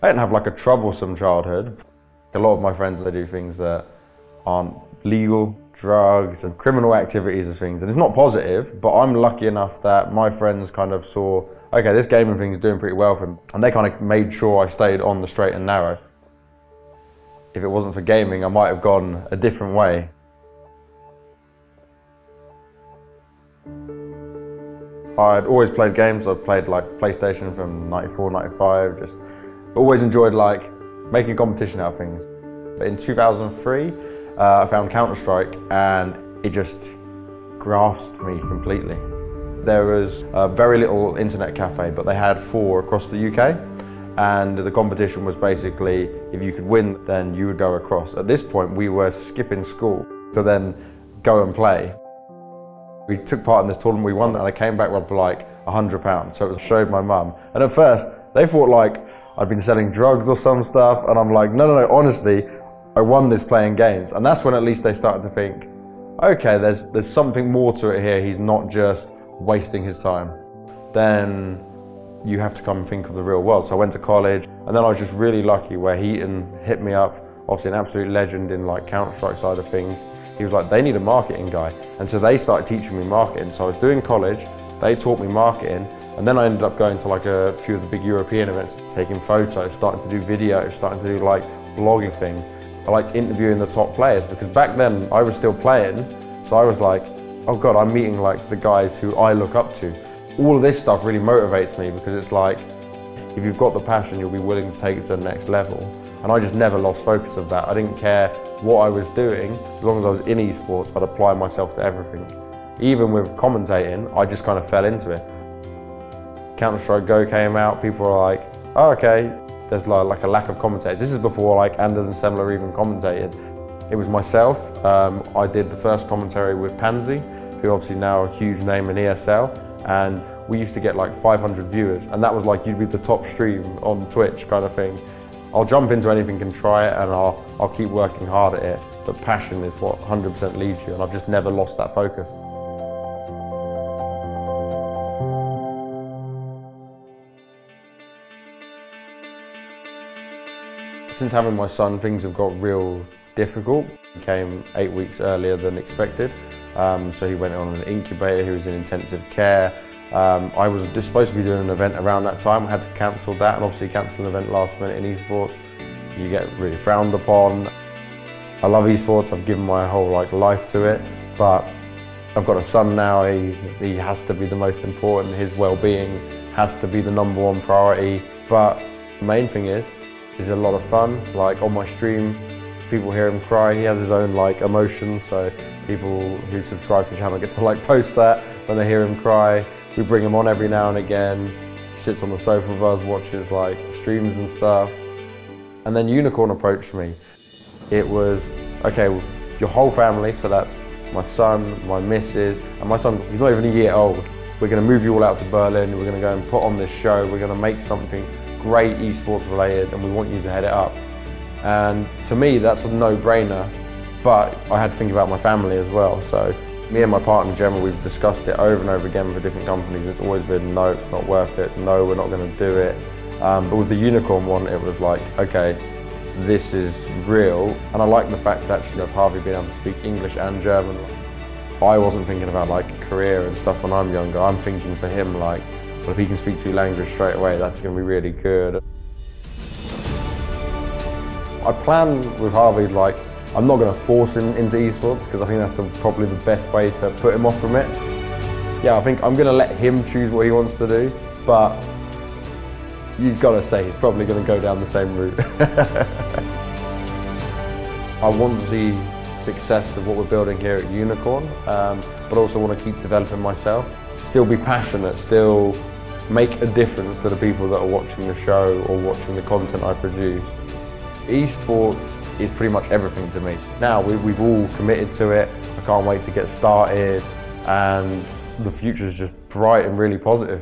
I didn't have like a troublesome childhood. A lot of my friends, they do things that aren't legal, drugs and criminal activities and things, and it's not positive, but I'm lucky enough that my friends kind of saw, okay, this gaming thing is doing pretty well for him, and they kind of made sure I stayed on the straight and narrow. If it wasn't for gaming, I might have gone a different way. I'd always played games. I played like PlayStation from 94, 95, just always enjoyed like making competition out of things. But in 2003, I found Counter-Strike and it just grasped me completely. There was a very little internet cafe, but they had 4 across the UK. And the competition was basically, if you could win, then you would go across. At this point, we were skipping school to then go and play. We took part in this tournament, we won, and I came back with like £100. So it showed my mum. And at first, they thought like I'd been selling drugs or some stuff. And I'm like, no, honestly, I won this playing games. And that's when at least they started to think, okay, there's something more to it here. He's not just wasting his time. Then you have to come and think of the real world. So I went to college, and then I was just really lucky where Heaton hit me up, obviously an absolute legend in like Counter-Strike side of things. He was like, they need a marketing guy. And so they started teaching me marketing. So I was doing college, they taught me marketing, and then I ended up going to like a few of the big European events, taking photos, starting to do videos, starting to do like blogging things. I liked interviewing the top players because back then I was still playing. So I was like, oh God, I'm meeting like the guys who I look up to. All of this stuff really motivates me because it's like, if you've got the passion, you'll be willing to take it to the next level. And I just never lost focus of that. I didn't care what I was doing, as long as I was in esports, I'd apply myself to everything. Even with commentating, I just kind of fell into it. Counter-Strike Go came out, people were like, oh, okay, there's like a lack of commentators. This is before like Anders and Semler even commentated. It was myself. I did the first commentary with Pansy, who obviously now a huge name in ESL, and we used to get like 500 viewers, and that was like you'd be the top stream on Twitch kind of thing. I'll jump into anything and try it, and I'll keep working hard at it, but passion is what 100% leads you, and I've just never lost that focus. Since having my son, things have got real difficult. He came 8 weeks earlier than expected, so he went on an incubator, he was in intensive care. I was just supposed to be doing an event around that time. I had to cancel that, and obviously cancel an event last minute in esports, you get really frowned upon. I love esports, I've given my whole life to it, but I've got a son now, he has to be the most important, his well-being has to be the #1 priority. But the main thing is a lot of fun. Like on my stream, people hear him cry, he has his own emotions, so people who subscribe to the channel get to post that when they hear him cry. We bring him on every now and again. He sits on the sofa with us, watches streams and stuff. And then Unikrn approached me. It was, okay, your whole family, so that's my son, my missus, and my son, he's not even a year old. We're gonna move you all out to Berlin, we're gonna go and put on this show, we're gonna make something great esports related, and we want you to head it up. And to me, that's a no-brainer, but I had to think about my family as well. So me and my partner Gemma, we've discussed it over and over again for different companies. It's always been, no, it's not worth it. No, we're not going to do it. But with the Unikrn one, it was like, okay, this is real. And I like the fact actually of Harvey being able to speak English and German. I wasn't thinking about career and stuff when I'm younger. I'm thinking for him well, if he can speak 2 languages straight away, that's going to be really good. I plan with Harvey, I'm not going to force him into esports because I think that's probably the best way to put him off from it. Yeah, I think I'm going to let him choose what he wants to do, but you've got to say he's probably going to go down the same route. I want to see success of what we're building here at Unikrn, but also want to keep developing myself. Still be passionate, still make a difference to the people that are watching the show or watching the content I produce. Esports is pretty much everything to me. Now we've all committed to it. I can't wait to get started, and the future is just bright and really positive.